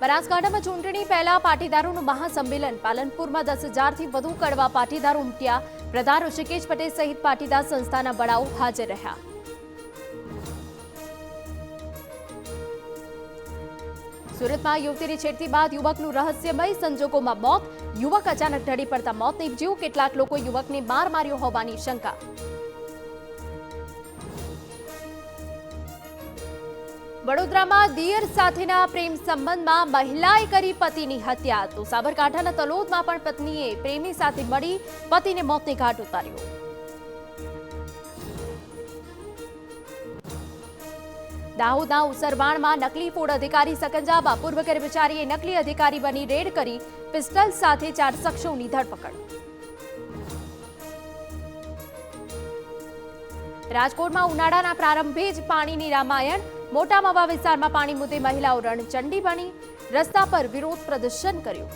બનાસકાંઠામાં ચૂંટણી પહેલા પાટીદારોનું મહાસંમેલન પાલનપુરમાં 10,000થી વધુ કડવા પાટીદારો ઉમટ્યા પ્રધાન ઋષિકેશ પટેલ સહિત પાટીદાર સંસ્થાના વડાઓ હાજર રહ્યા સુરતમાં યુવતીની છેડતી બાદ યુવકનું રહસ્યમય સંજોગોમાં મોત યુવક અચાનક ઢળી પડતા મોત નીપજ્યું કેટલાક લોકો યુવકને માર માર્યો હોવાની શંકા વડોદરામાં દિયર સાથેના પ્રેમ સંબંધમાં મહિલાએ કરી પતિની હત્યા તો સાબરકાંઠાના તલોદમાં પણ પત્નીએ પ્રેમી સાથે મળી પતિને મોતને ઘાટ ઉતાર્યો દાહોદના ઉસરવાણમાં નકલી ફૂડ અધિકારી સકંજામાં પૂર્વ કર્મચારીએ નકલી અધિકારી બની રેડ કરી પિસ્ટલ સાથે 4 શખ્સોની ધરપકડ રાજકોટમાં ઉનાળાના પ્રારંભે જ પાણીની રામાયણ મોટા મવા વિસ્તારમાં પાણી મુદ્દે મહિલાઓ રણચંડી બની રસ્તા પર વિરોધ પ્રદર્શન કર્યું